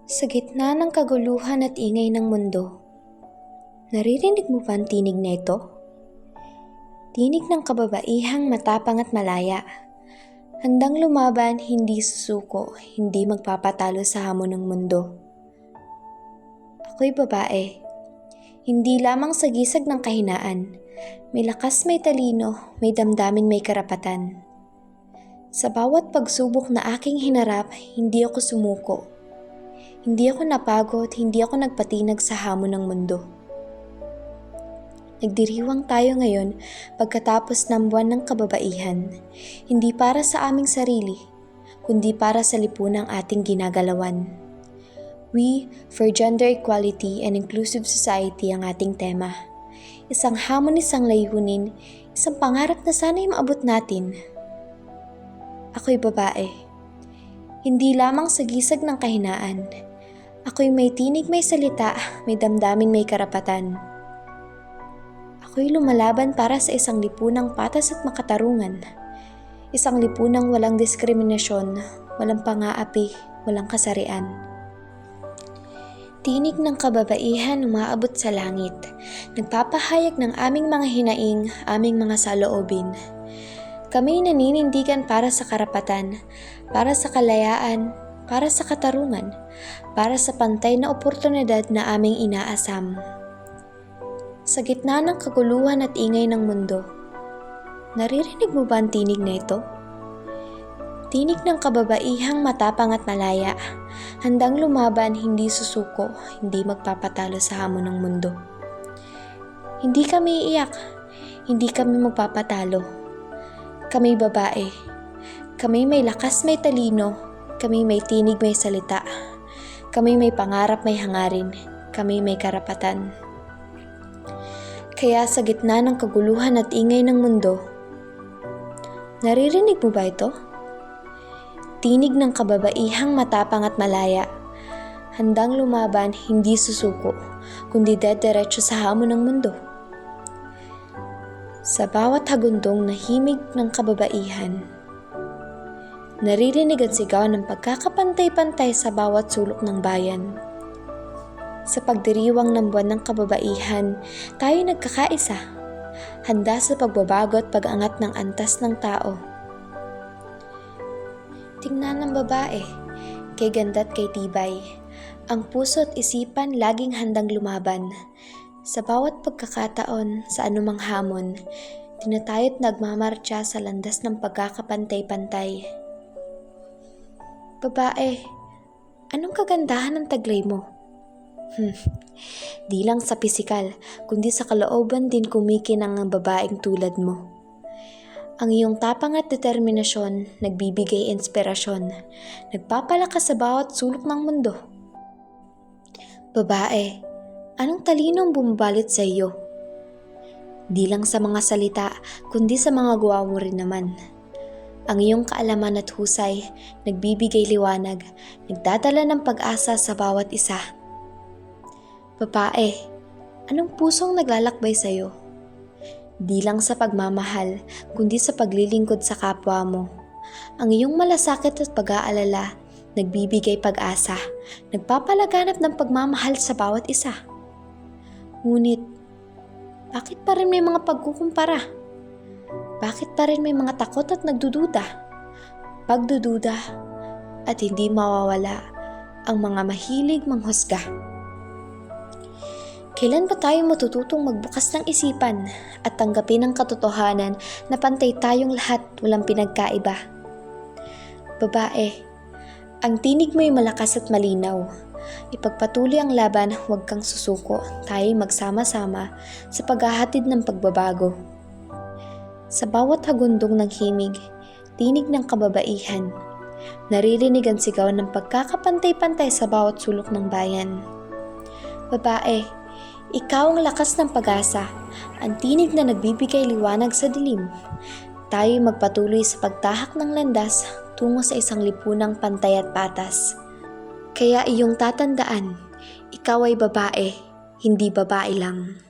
Sa gitna ng kaguluhan at ingay ng mundo, naririnig mo ba ang tinig na ito? Tinig ng kababaihang matapang at malaya. Handang lumaban, hindi susuko, hindi magpapatalo sa hamon ng mundo. Ako'y babae. Hindi lamang sagisag ng kahinaan. May lakas, may talino, may damdamin, may karapatan. Sa bawat pagsubok na aking hinarap, hindi ako sumuko. Hindi ako napagod, hindi ako nagpatinag sa hamon ng mundo. Nagdiriwang tayo ngayon pagkatapos ng buwan ng kababaihan, hindi para sa aming sarili, kundi para sa lipunang ating ginagalawan. We for Gender Equality and Inclusive Society ang ating tema. Isang hamon, isang layunin, isang pangarap na sana'y maabot natin. Ako'y babae. Hindi lamang sagisag ng kahinaan. Ako'y may tinig, may salita, may damdamin, may karapatan. Ako'y lumalaban para sa isang lipunang patas at makatarungan. Isang lipunang walang diskriminasyon, walang pang-aapi, walang kasarian. Tinig ng kababaihan umaabot sa langit, nagpapahayag ng aming mga hinaing, aming mga saloobin. Kami naninindigan para sa karapatan, para sa kalayaan, para sa katarungan, para sa pantay na oportunidad na aming inaasam. Sa gitna ng kaguluhan at ingay ng mundo, naririnig mo ba ang tinig na ito? Tinig ng kababaihang matapang at malaya, handang lumaban, hindi susuko, hindi magpapatalo sa hamon ng mundo. Hindi kami iiyak, hindi kami magpapatalo. Kami babae, kami may lakas, may talino, kami may tinig, may salita. Kami may pangarap, may hangarin. Kami may karapatan. Kaya sa gitna ng kaguluhan at ingay ng mundo, naririnig mo ba ito? Tinig ng kababaihang matapang at malaya. Handang lumaban, hindi susuko, kundi dediretso sa hamon ng mundo. Sa bawat hagundong na himig ng kababaihan, naririnig ang sigaw ng pagkakapantay-pantay sa bawat sulok ng bayan. Sa pagdiriwang ng buwan ng kababaihan, tayo nagkakaisa, handa sa pagbabago at pag-angat ng antas ng tao. Tingnan ng babae, kay ganda at kay tibay, ang puso at isipan laging handang lumaban. Sa bawat pagkakataon, sa anumang hamon, tinatayot nagmamarcha sa landas ng pagkakapantay-pantay. Babae, anong kagandahan ng taglay mo? Di lang sa pisikal, kundi sa kalooban din kumikinang ang babaeng tulad mo. Ang iyong tapang at determinasyon, nagbibigay inspirasyon, nagpapalakas sa bawat sulok ng mundo. Babae, anong talino ang bumabalot sa iyo? Di lang sa mga salita, kundi sa mga gawa mo rin naman. Ang iyong kaalaman at husay, nagbibigay liwanag, nagdadala ng pag-asa sa bawat isa. Babae, anong pusong naglalakbay sa iyo? Di lang sa pagmamahal, kundi sa paglilingkod sa kapwa mo. Ang iyong malasakit at pag-aalala, nagbibigay pag-asa, nagpapalaganap ng pagmamahal sa bawat isa. Ngunit, bakit pa rin may mga pagkukumpara? Bakit pa rin may mga takot at nagdududa? Pagdududa at hindi mawawala ang mga mahilig manghusga. Kailan ba tayo matututong magbukas ng isipan at tanggapin ang katotohanan na pantay tayong lahat, walang pinagkaiba? Babae, ang tinig mo'y malakas at malinaw. Ipagpatuloy ang laban, huwag kang susuko. Tayo'y magsama-sama sa paghahatid ng pagbabago. Sa bawat hagundong ng himig, tinig ng kababaihan, naririnig ang sigaw ng pagkakapantay-pantay sa bawat sulok ng bayan. Babae, ikaw ang lakas ng pag-asa, ang tinig na nagbibigay liwanag sa dilim. Tayo'y magpatuloy sa pagtahak ng landas tungo sa isang lipunang pantay at patas. Kaya iyong tatandaan, ikaw ay babae, hindi babae lang.